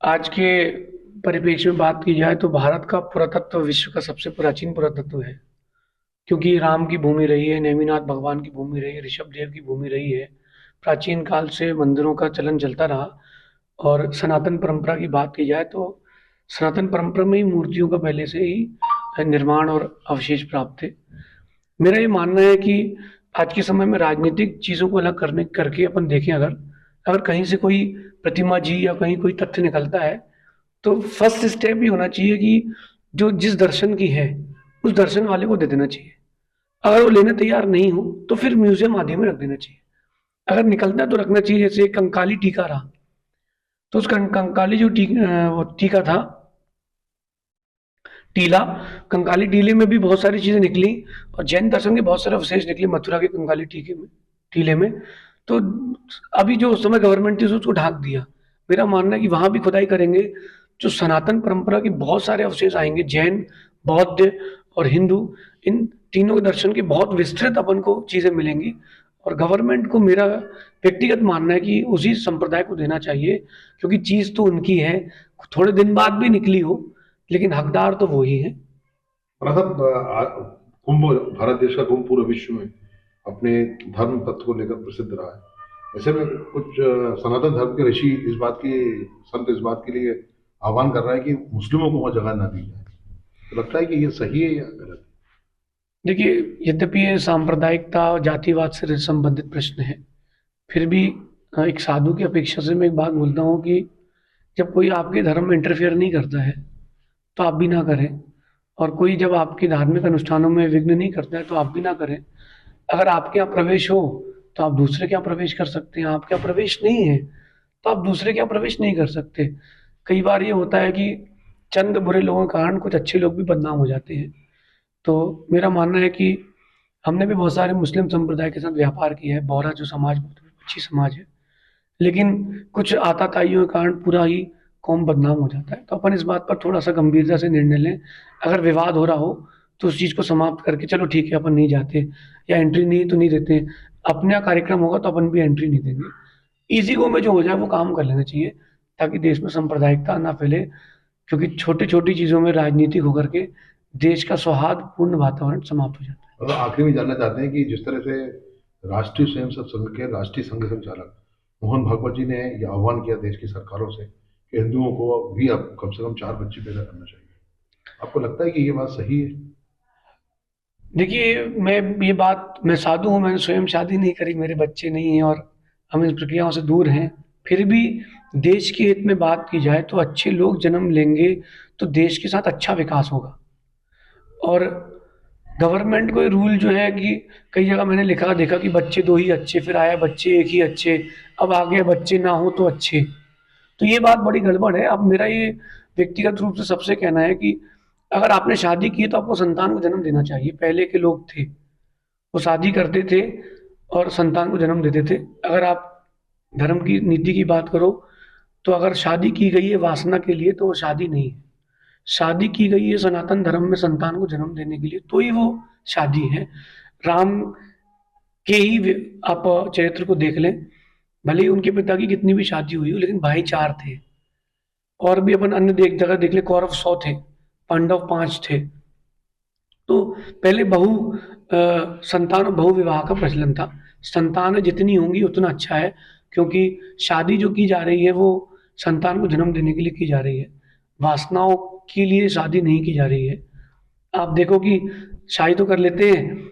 आज के परिप्रेक्ष्य में बात की जाए तो भारत का पुरातत्व विश्व का सबसे प्राचीन पुरातत्व है। क्योंकि राम की भूमि रही है, नेमिनाथ भगवान की भूमि रही है, ऋषभ देव की भूमि रही है। प्राचीन काल से मंदिरों का चलन चलता रहा। और सनातन परंपरा की बात की जाए तो सनातन परंपरा में ही मूर्तियों का पहले से ही निर्माण और अवशेष प्राप्त थे। मेरा ये मानना है कि आज के समय में राजनीतिक चीज़ों को अलग करने करके अपन देखें, अगर अगर कहीं से कोई प्रतिमा जी या कहीं कोई तथ्य निकलता है तो फर्स्ट स्टेप ये होना चाहिए कि जो जिस दर्शन की है उस दर्शन वाले को दे देना चाहिए। अगर वो लेने तैयार नहीं हो तो फिर म्यूजियम आदि में रख देना चाहिए। अगर निकलता है तो रखना चाहिए। जैसे कंकाली टीका रहा, तो उस कंकाली जो वो टीका था, टीला, कंकाली टीले में भी बहुत सारी चीजें निकली और जैन दर्शन के बहुत सारे अवशेष निकले मथुरा के कंकाली टीके में, टीले में। तो अभी जो उस समय गवर्नमेंट थी उसको ढाक दिया। मेरा मानना है कि वहां भी खुदाई करेंगे, जो सनातन परंपरा के बहुत सारे अवशेष आएंगे, जैन, बौद्ध और हिंदू, इन तीनों के दर्शन की बहुत विस्तृत अपन को चीजें मिलेंगी। और गवर्नमेंट को मेरा व्यक्तिगत मानना है कि उसी संप्रदाय को देना चाहिए, क्योंकि चीज तो उनकी है। थोड़े दिन बाद भी निकली हो लेकिन हकदार तो वो ही है। साहब, कुंभ, भारत देश का कुंभ पूरे विश्व में अपने धर्म तत्व को लेकर प्रसिद्ध रहा है। ऐसे में कुछ सनातन धर्म के ऋषि इस बात के लिए आह्वान कर रहा है कि मुस्लिमों को वहाँ जगह ना दी जाए। तो लगता है कि ये सही है या गलत देखिए, यद्यपि ये सांप्रदायिकता और जातिवाद से संबंधित प्रश्न है, फिर भी एक साधु की अपेक्षा से मैं एक बात बोलता हूँ कि जब कोई आपके धर्म में इंटरफेयर नहीं करता है तो आप भी ना करें। और कोई जब आपके धार्मिक अनुष्ठानों में विघ्न नहीं करता है तो आप भी ना करें। अगर आपके यहाँ प्रवेश हो तो आप दूसरे के यहाँ प्रवेश कर सकते हैं, आपके यहाँ प्रवेश नहीं है तो आप दूसरे के यहाँ प्रवेश नहीं कर सकते। कई बार ये होता है कि चंद बुरे लोगों के कारण कुछ अच्छे लोग भी बदनाम हो जाते हैं। तो मेरा मानना है कि हमने भी बहुत सारे मुस्लिम संप्रदाय के साथ व्यापार किया है। बोहरा जो समाज बहुत अच्छी समाज है, लेकिन कुछ आताताइयों के कारण पूरा ही कौम बदनाम हो जाता है। तो अपन इस बात पर थोड़ा सा गंभीरता से निर्णय लें। अगर विवाद हो रहा हो तो उस चीज़ को समाप्त करके चलो ठीक है अपन नहीं जाते, या एंट्री नहीं तो नहीं देते। अपना कार्यक्रम होगा तो अपन भी एंट्री नहीं देंगे। इजी गो में जो हो जाए वो काम कर लेना चाहिए, ताकि देश में सांप्रदायिकता ना फैले। क्योंकि छोटी छोटी चीज़ों में राजनीतिक होकर के देश का सौहार्दपूर्ण वातावरण समाप्त हो जाता है। मतलब आखिरी में जानना चाहते हैं कि जिस तरह से राष्ट्रीय स्वयंसेवक संघ के राष्ट्रीय संघ संचालक मोहन भागवत जी ने यह आह्वान किया देश की सरकारों से कि हिंदुओं को भी अब कम से कम 4 बच्चे पैदा करना चाहिए, आपको लगता है कि ये बात सही है? देखिए, मैं साधु हूँ, मैंने स्वयं शादी नहीं करी, मेरे बच्चे नहीं हैं और हम इन प्रक्रियाओं से दूर हैं। फिर भी देश के हित में बात की जाए तो अच्छे लोग जन्म लेंगे तो देश के साथ अच्छा विकास होगा। और गवर्नमेंट को ये रूल जो है कि कई जगह मैंने लिखा देखा कि बच्चे दो ही अच्छे, फिर आया बच्चे एक ही अच्छे, अब आगे बच्चे ना हो तो अच्छे। तो ये बात बड़ी गड़बड़ है। अब मेरा ये व्यक्तिगत रूप से सबसे कहना है कि अगर आपने शादी की तो आपको संतान को जन्म देना चाहिए। पहले के लोग थे वो शादी करते थे और संतान को जन्म देते थे। अगर आप धर्म की नीति की बात करो तो अगर शादी की गई है वासना के लिए तो वो शादी नहीं है। शादी की गई है सनातन धर्म में संतान को जन्म देने के लिए, तो ही वो शादी है। राम के ही आप चरित्र को देख लें, भले ही उनके पिता की कितनी भी शादी हुई हो लेकिन भाई चार थे। और भी अपन अन्य जगह देख ले, कौरव 100 थे, पांडव 5 थे। तो पहले संतान और बहु विवाह का प्रचलन था। संतान जितनी होंगी उतना अच्छा है, क्योंकि शादी जो की जा रही है वो संतान को जन्म देने के लिए की जा रही है, वासनाओं के लिए शादी नहीं की जा रही है। आप देखो कि शादी तो कर लेते हैं,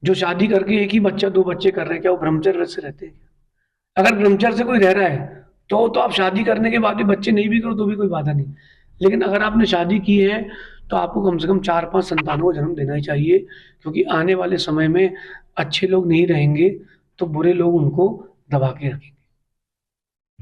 जो शादी करके एक ही बच्चा 2 बच्चे कर रहे हैं, क्या वो ब्रह्मचर्य व्रत से रहते हैं? अगर ब्रह्मचर्य से कोई रह रहा है तो आप शादी करने के बाद भी बच्चे नहीं भी करो तो भी कोई बाधा नहीं। लेकिन अगर आपने शादी की है तो आपको कम से कम 4-5 संतानों को जन्म देना ही चाहिए, क्योंकि आने वाले समय में अच्छे लोग नहीं रहेंगे तो बुरे लोग उनको दबा के रखेंगे।